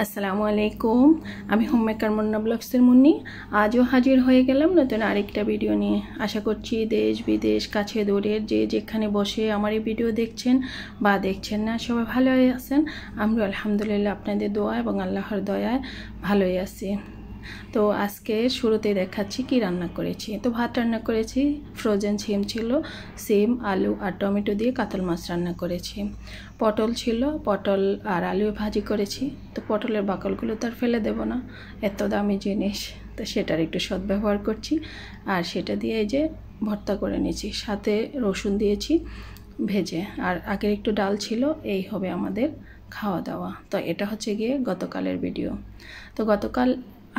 আসসালামু আলাইকুম। আমি হোমমেকার মুন্না ব্লগসের মুন্নি। আজও হাজির হয়ে গেলাম নতুন আরেকটা ভিডিও নিয়ে। আশা করছি দেশ বিদেশ কাছে দূরের যে যেখানে বসে আমার এই ভিডিও দেখছেন বা দেখছেন না সবাই ভালোই আছেন। আমরা আলহামদুলিল্লাহ আপনাদের দোয়া এবং আল্লাহর দয়ায় ভালোই আছি। তো আজকে শুরুতেই দেখাচ্ছি কি রান্না করেছি। তো ভাত রান্না করেছি, ফ্রোজেন সিম ছিল, সিম আলু আর টমেটো দিয়ে কাতল মাছ রান্না করেছি। পটল ছিল, পটল আর আলু ভাজি করেছি। তো পটলের বাকলগুলো তো আর ফেলে দেব না, এত দামি জিনিস, তো সেটার একটু সদ্ব্যবহার করছি। আর সেটা দিয়ে এই যে ভর্তা করে নিয়েছি, সাথে রসুন দিয়েছি ভেজে। আর আগের একটু ডাল ছিল, এই হবে আমাদের খাওয়া দাওয়া। তো এটা হচ্ছে গিয়ে গতকালের ভিডিও। তো গতকাল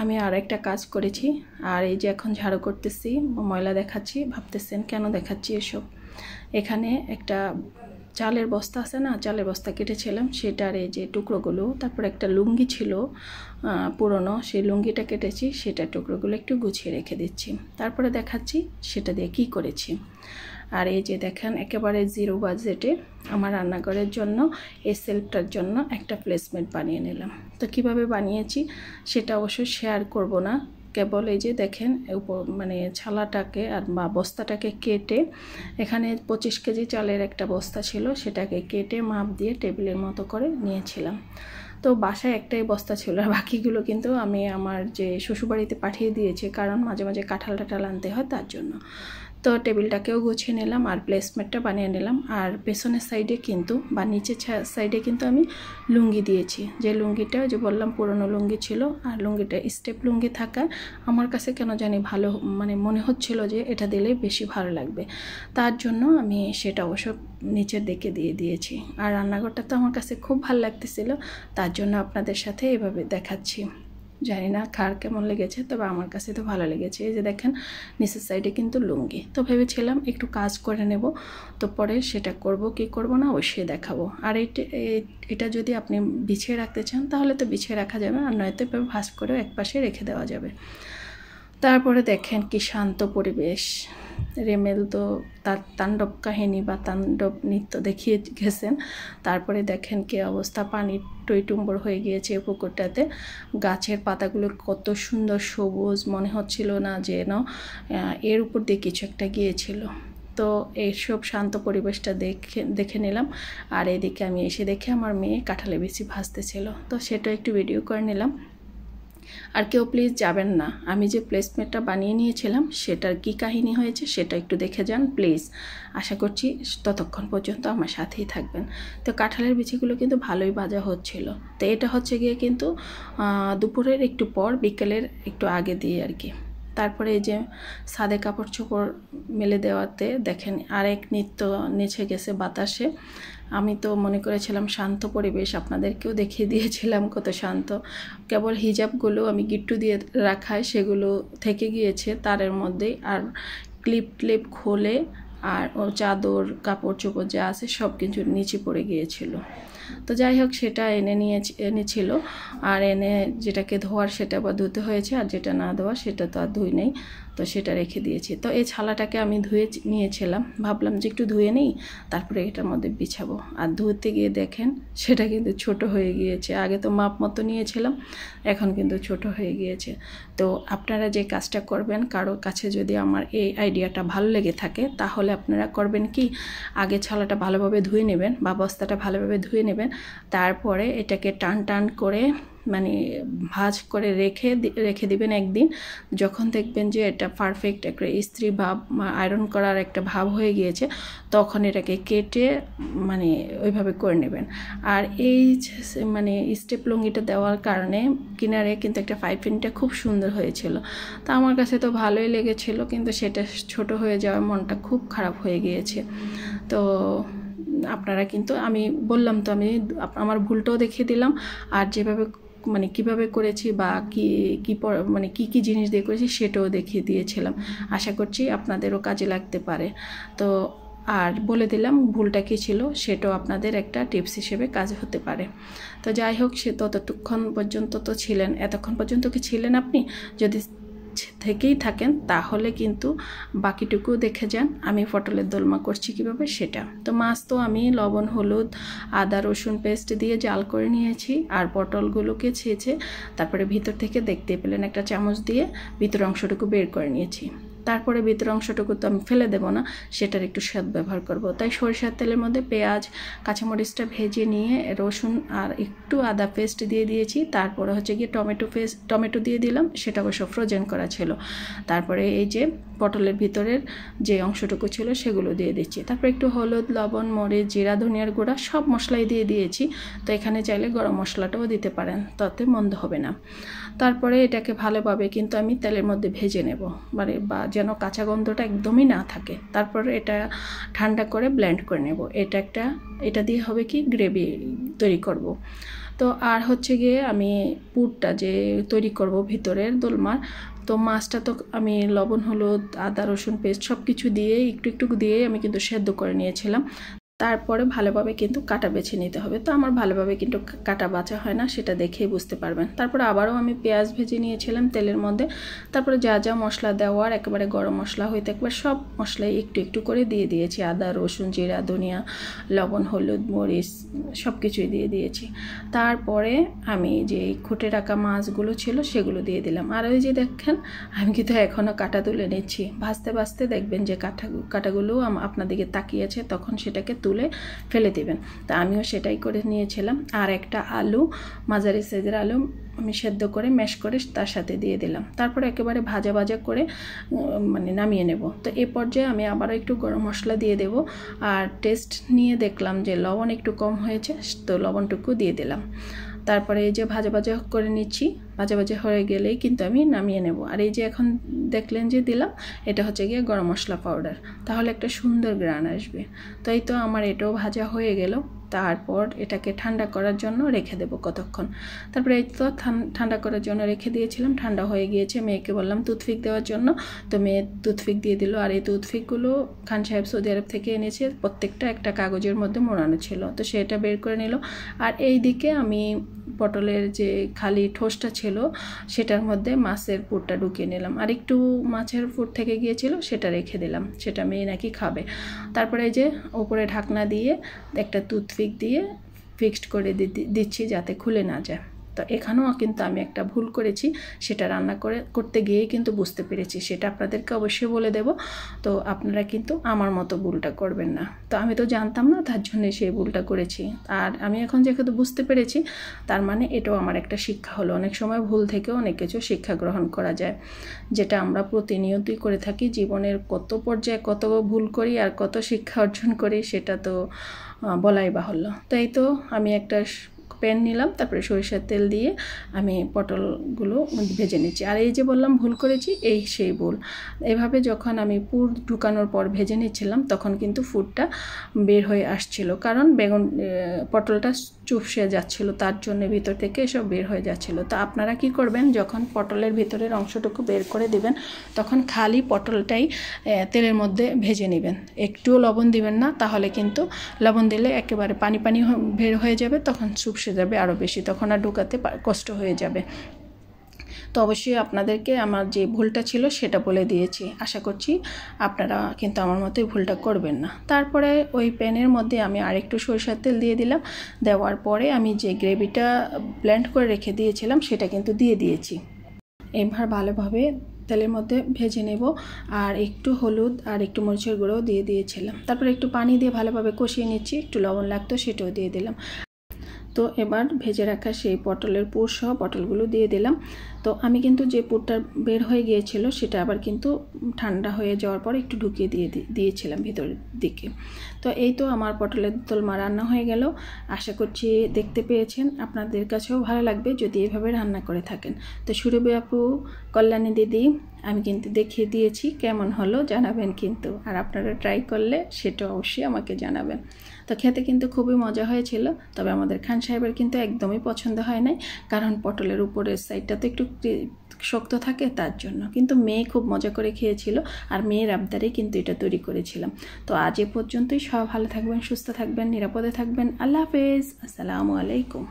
আমি আর একটা কাজ করেছি, আর এই যে এখন ঝাড়ু করতেছি, ময়লা দেখাচ্ছি। ভাবতেছেন কেন দেখাচ্ছি এসব। এখানে একটা চালের বস্তা আছে না, চালের বস্তা কেটেছিলাম, সেটার এই যে টুকরোগুলো, তারপর একটা লুঙ্গি ছিল পুরনো, সেই লুঙ্গিটা কেটেছি, সেটার টুকরোগুলো একটু গুছিয়ে রেখে দিচ্ছি। তারপরে দেখাচ্ছি সেটা দিয়ে কি করেছি। আর এই যে দেখেন একেবারে জিরো বাজেটে আমার রান্নাঘরের জন্য এই সেলফটার জন্য একটা প্লেসমেন্ট বানিয়ে নিলাম। তো কিভাবে বানিয়েছি সেটা অবশ্যই শেয়ার করব না, কেবল এই যে দেখেন মানে ছালাটাকে আর বা বস্তাটাকে কেটে, এখানে 25 কেজি চালের একটা বস্তা ছিল, সেটাকে কেটে মাপ দিয়ে টেবিলের মতো করে নিয়েছিলাম। তো বাসায় একটাই বস্তা ছিল, আর বাকিগুলো কিন্তু আমি আমার যে শ্বশুরবাড়িতে পাঠিয়ে দিয়েছি, কারণ মাঝে মাঝে কাঁঠাল টাঠাল আনতে হয় তার জন্য। তো টেবিলটাকেও গুছিয়ে নিলাম আর প্লেসমেন্টটা বানিয়ে নিলাম। আর পেছনের সাইডে কিন্তু বা নিচের সাইডে কিন্তু আমি লুঙ্গি দিয়েছি, যে লুঙ্গিটা যে বললাম পুরনো লুঙ্গি ছিল, আর লুঙ্গিটা স্টেপ লুঙ্গি থাকায় আমার কাছে কেন জানি ভালো মানে মনে হচ্ছিল যে এটা দিলেই বেশি ভালো লাগবে, তার জন্য আমি সেটা অবশ্য নিচের দিকে দিয়ে দিয়েছি। আর রান্নাঘরটা তো আমার কাছে খুব ভালো লাগতেছিল, তার জন্য আপনাদের সাথে এভাবে দেখাচ্ছি। জানি না কার কেমন লেগেছে, তবে আমার কাছে তো ভালো লেগেছে। এই যে দেখেন নিচের সাইডে কিন্তু লুঙ্গি। তো ভেবেছিলাম একটু কাজ করে নেব, তো পরে সেটা করব কি করব না অবশ্যই দেখাবো। আর এটা যদি আপনি বিছিয়ে রাখতে চান তাহলে তো বিছিয়ে রাখা যাবে, আর নয়তো ভাঁজ করেও একপাশে রেখে দেওয়া যাবে। তারপরে দেখেন কি শান্ত পরিবেশ। রেমেল তো তার তাণ্ডব কাহিনী বা তাণ্ডব নৃত্য দেখিয়ে গেছেন। তারপরে দেখেন কি অবস্থা, পানি টইটুম্বর হয়ে গিয়েছে পুকুরটাতে। গাছের পাতাগুলো কত সুন্দর সবুজ, মনে হচ্ছিল না যেন এর উপর দিয়ে কিছু একটা গিয়েছিল। তো এইসব শান্ত পরিবেশটা দেখে নিলাম। আর এদিকে আমি এসে দেখে আমার মেয়ে কাঁঠালে বিচি ভাজতেছিল, তো সেটা একটু ভিডিও করে নিলাম। আর কেউ প্লিজ যাবেন না, আমি যে প্লেসমেন্টটা বানিয়ে নিয়েছিলাম সেটার কি কাহিনী হয়েছে সেটা একটু দেখে যান প্লিজ। আশা করছি ততক্ষণ পর্যন্ত আমার সাথেই থাকবেন। তো কাঁঠালের বিচিগুলো কিন্তু ভালোই ভাজা হচ্ছিল। তো এটা হচ্ছে গিয়ে কিন্তু দুপুরের একটু পর, বিকেলের একটু আগে দিয়ে আর কি। তারপরে এই যে ছাদে কাপড় চোপড় মেলে দেওয়াতে দেখেন আরেক নৃত্য নেচে গেছে বাতাসে। আমি তো মনে করেছিলাম শান্ত পরিবেশ, আপনাদেরকেও দেখিয়ে দিয়েছিলাম কত শান্ত। কেবল হিজাবগুলো আমি গিট্টু দিয়ে রাখায় সেগুলো থেকে গিয়েছে তারের মধ্যেই, আর ক্লিপ খোলে আর ও চাদর কাপড় চোপড় যা আছে সব কিছু নিচে পড়ে গিয়েছিল। তো যাই হোক সেটা এনেছিল, আর এনে যেটাকে ধোয়ার সেটা আবার ধুতে হয়েছে, আর যেটা না ধোয়া সেটা তো আর ধুই নেই, তো সেটা রেখে দিয়েছি। তো এই ছালাটাকে আমি ধুয়ে নিয়েছিলাম, ভাবলাম যে একটু ধুয়ে নিই তারপরে এটার মধ্যে বিছাবো। আর ধুতে গিয়ে দেখেন সেটা কিন্তু ছোট হয়ে গিয়েছে। আগে তো মাপ মতো নিয়েছিলাম, এখন কিন্তু ছোট হয়ে গিয়েছে। তো আপনারা যে কাজটা করবেন, কারোর কাছে যদি আমার এই আইডিয়াটা ভালো লেগে থাকে তাহলে আপনারা করবেন কি, আগে ছালাটা ভালোভাবে ধুয়ে নেবেন বা বস্তাটা ভালোভাবে ধুয়ে নেবেন, তারপরে এটাকে টান করে মানে ভাঁজ করে রেখে দিবেন একদিন। যখন দেখবেন যে এটা পারফেক্ট একটা ইস্ত্রি ভাব, আয়রন করার একটা ভাব হয়ে গিয়েছে, তখন এটাকে কেটে মানে ওইভাবে করে নেবেন। আর এই মানে স্টেপ লুঙ্গিটা দেওয়ার কারণে কিনারে কিন্তু একটা পাইপিংটা খুব সুন্দর হয়েছিল। তা আমার কাছে তো ভালোই লেগেছিল, কিন্তু সেটা ছোট হয়ে যাওয়ার মনটা খুব খারাপ হয়ে গিয়েছে। তো আপনারা কিন্তু আমি বললাম তো, আমি আমার ভুলটাও দেখিয়ে দিলাম, আর যেভাবে মানে কিভাবে করেছি বা মানে কি জিনিস দিয়ে করেছি সেটাও দেখিয়ে দিয়েছিলাম। আশা করছি আপনাদেরও কাজে লাগতে পারে। তো আর বলে দিলাম ভুলটা কী ছিল, সেটাও আপনাদের একটা টিপস হিসেবে কাজ হতে পারে। তো যাই হোক, সে ততক্ষণ পর্যন্ত তো ছিলেন, এতক্ষণ পর্যন্ত কি ছিলেন আপনি? যদি থেকেই থাকেন তাহলে কিন্তু বাকিটুকু দেখে যান আমি পটলের দোলমা করছি কিভাবে সেটা। তো মাছ তো আমি লবণ, হলুদ, আদা, রসুন পেস্ট দিয়ে জাল করে নিয়েছি। আর পটলগুলোকে ছেঁচে তারপরে ভিতর থেকে দেখতে পেলেন একটা চামচ দিয়ে ভিতর অংশটুকু বের করে নিয়েছি। তারপরে ভিতর অংশটুকু তো আমি ফেলে দেবো না, সেটার একটু স্বাদ ব্যবহার করব। তাই সরিষার তেলের মধ্যে পেঁয়াজ, কাঁচামরিচটা ভেজে নিয়ে রসুন আর একটু আদা পেস্ট দিয়ে দিয়েছি। তারপরে হচ্ছে গিয়ে টমেটো দিয়ে দিলাম, সেটা অবশ্য ফ্রোজেন করা ছিল। তারপরে এই যে পটলের ভিতরের যে অংশটুকু ছিল সেগুলো দিয়ে দিচ্ছি। তারপরে একটু হলুদ, লবণ, মরিচ, জিরা, ধনিয়ার গুঁড়া সব মশলাই দিয়ে দিয়েছি। তো এখানে চাইলে গরম মশলাটাও দিতে পারেন, তাতে মন্দ হবে না। তারপরে এটাকে ভালোভাবে কিন্তু আমি তেলের মধ্যে ভেজে নেব, মানে বা যেন কাঁচা গন্ধটা একদমই না থাকে। তারপরে এটা ঠান্ডা করে ব্লেন্ড করে নেব। এটা দিয়ে হবে কি গ্রেভি তৈরি করব। তো আর হচ্ছে গিয়ে আমি পুরটা যে তৈরি করব ভিতরের দোলমার, তো মাছটা তো আমি লবণ, হলুদ, আদা, রসুন পেস্ট সব কিছু দিয়ে একটু দিয়ে আমি কিন্তু সেদ্ধ করে নিয়েছিলাম। তারপরে ভালোভাবে কিন্তু কাটা বেছে নিতে হবে। তো আমার ভালোভাবে কিন্তু কাটা বাছা হয় না, সেটা দেখেই বুঝতে পারবেন। তারপরে আবারও আমি পেঁয়াজ ভেজে নিয়েছিলাম তেলের মধ্যে। তারপরে যা যা মশলা দেওয়ার, একেবারে গরম মশলা হইতে একবার সব মশলাই একটু করে দিয়ে দিয়েছি। আদা, রসুন, জিরা, ধনিয়া, লবণ, হলুদ, মরিচ সব কিছুই দিয়ে দিয়েছি। তারপরে আমি যে খুঁটে রাখা মাছগুলো ছিল সেগুলো দিয়ে দিলাম। আর ওই যে দেখেন আমি কিন্তু এখনও কাটা তুলে নিচ্ছি। ভাজতে দেখবেন যে কাটাগুলো আপনার দিকে তাকিয়েছে, তখন সেটাকে তুলে ফেলে দিবেন। তা আমিও সেটাই করে নিয়েছিলাম। আর একটা আলু, মাঝারি সাইজের আলু আমি সেদ্ধ করে ম্যাশ করে তার সাথে দিয়ে দিলাম। তারপরে একেবারে ভাজা করে মানে নামিয়ে নেব। তো এই পর্যায়ে আমি আবারও একটু গরম মশলা দিয়ে দেব। আর টেস্ট নিয়ে দেখলাম যে লবণ একটু কম হয়েছে, তো লবণটুকু দিয়ে দিলাম। তারপরে এই যে ভাজা করে নিচ্ছি। ভাজা হয়ে গেলেই কিন্তু আমি নামিয়ে নেব। আর এই যে এখন দেখলেন যে দিলাম, এটা হচ্ছে গিয়ে গরম মশলা পাউডার, তাহলে একটা সুন্দর গ্রান আসবে। তো এই তো আমার এটাও ভাজা হয়ে গেল। তারপর এটাকে ঠান্ডা করার জন্য রেখে দেব কতক্ষণ। তারপরে এই তো ঠান্ডা করার জন্য রেখে দিয়েছিলাম। ঠান্ডা হয়ে গিয়েছে, মেয়েকে বললাম টুথপিক দেওয়ার জন্য, তো মেয়ে টুথপিক দিয়ে দিল। আর এই টুথপিকগুলো খান সাহেব সৌদি আরব থেকে এনেছে, প্রত্যেকটা একটা কাগজের মধ্যে মোড়ানো ছিল, তো সেটা বের করে নিল। আর এই দিকে আমি পটলের যে খালি ঠোসটা ছিল সেটার মধ্যে মাছের পুরটা ঢুকিয়ে নিলাম। আর একটু মাছের পুর থেকে গিয়েছিল, সেটা রেখে দিলাম, সেটা মেয়ে নাকি খাবে। তারপরে এই যে উপরে ঢাকনা দিয়ে একটা টুথপিক দিয়ে ফিক্সড করে দিচ্ছি যাতে খুলে না যায়। তো এখানেও কিন্তু আমি একটা ভুল করেছি, সেটা রান্না করতে গিয়ে কিন্তু বুঝতে পেরেছি, সেটা আপনাদেরকে অবশ্যই বলে দেব। তো আপনারা কিন্তু আমার মতো ভুলটা করবেন না। তো আমি তো জানতাম না, তার জন্য সেই ভুলটা করেছি। আর আমি এখন যেহেতু বুঝতে পেরেছি, তার মানে এটাও আমার একটা শিক্ষা হলো। অনেক সময় ভুল থেকেও অনেক কিছু শিক্ষা গ্রহণ করা যায়, যেটা আমরা প্রতিনিয়তই করে থাকি। জীবনের কত পর্যায়ে কত ভুল করি আর কত শিক্ষা অর্জন করি, সেটা তো বলাই বাহুল্য। তো এই তো আমি একটা প্যান নিলাম, তারপরে সরিষার তেল দিয়ে আমি পটলগুলো ভেজে নিচ্ছি। আর এই যে বললাম ভুল করেছি, এই সেই ভুল। এভাবে যখন আমি পুর ঢুকানোর পর ভেজে নিচ্ছিলাম, তখন কিন্তু পুরটা বের হয়ে আসছিল, কারণ পটলটা চুপসে যাচ্ছিল, তার জন্য ভিতর থেকে এসব বের হয়ে যাচ্ছিল। তো আপনারা কি করবেন, যখন পটলের ভিতরের অংশটুকু বের করে দিবেন, তখন খালি পটলটাই তেলের মধ্যে ভেজে নেবেন, একটুও লবণ দিবেন না, তাহলে কিন্তু লবণ দিলে একেবারে পানি বের হয়ে যাবে, তখন চুপসে যাবে আরও বেশি, তখন আর ঢোকাতে কষ্ট হয়ে যাবে। তো অবশ্যই আপনাদেরকে আমার যে ভুলটা ছিল সেটা বলে দিয়েছি। আশা করছি আপনারা কিন্তু আমার মতোই ভুলটা করবেন না। তারপরে ওই প্যানের মধ্যে আমি আরেকটু সরিষার তেল দিয়ে দিলাম। দেওয়ার পরে আমি যে গ্রেভিটা ব্লেন্ড করে রেখে দিয়েছিলাম সেটা কিন্তু দিয়ে দিয়েছি। এবার ভালোভাবে তেলের মধ্যে ভেজে নেব। আর একটু হলুদ আর একটু মরিচের গুঁড়োও দিয়ে দিয়েছিলাম। তারপরে একটু পানি দিয়ে ভালোভাবে কষিয়ে নিচ্ছি, একটু লবণ লাগতো সেটাও দিয়ে দিলাম। তো এবার ভেজে রাখা সেই পটলের পুর সহ পটলগুলো দিয়ে দিলাম। তো আমি কিন্তু যে পুরটা বের হয়ে গিয়েছিল সেটা আবার কিন্তু ঠান্ডা হয়ে যাওয়ার পর একটু ঢুকিয়ে দিয়েছিলাম ভিতরের দিকে। তো এই তো আমার পটলের দোলমা রান্না হয়ে গেল। আশা করছি দেখতে পেয়েছেন, আপনাদের কাছেও ভালো লাগবে যদি এভাবে রান্না করে থাকেন। তো সুরভি আপু, কল্যাণী দিদি, আমি কিন্তু দেখিয়ে দিয়েছি, কেমন হলো জানাবেন কিন্তু। আর আপনারা ট্রাই করলে সেটা অবশ্যই আমাকে জানাবেন। তো খেতে কিন্তু খুবই মজা হয়েছিল। তবে আমাদের খান সাহেবের কিন্তু একদমই পছন্দ হয় নাই, কারণ পটলের উপরের সাইডটা তো একটু শক্ত থাকে, তার জন্য। কিন্তু মেয়ে খুব মজা করে খেয়েছিল, আর মেয়ের আবদারেই কিন্তু এটা তৈরি করেছিলাম। তো আজ এ পর্যন্তই। সব ভালো থাকবেন, সুস্থ থাকবেন, নিরাপদে থাকবেন। আল্লাহ হাফেজ, আসসালামু আলাইকুম।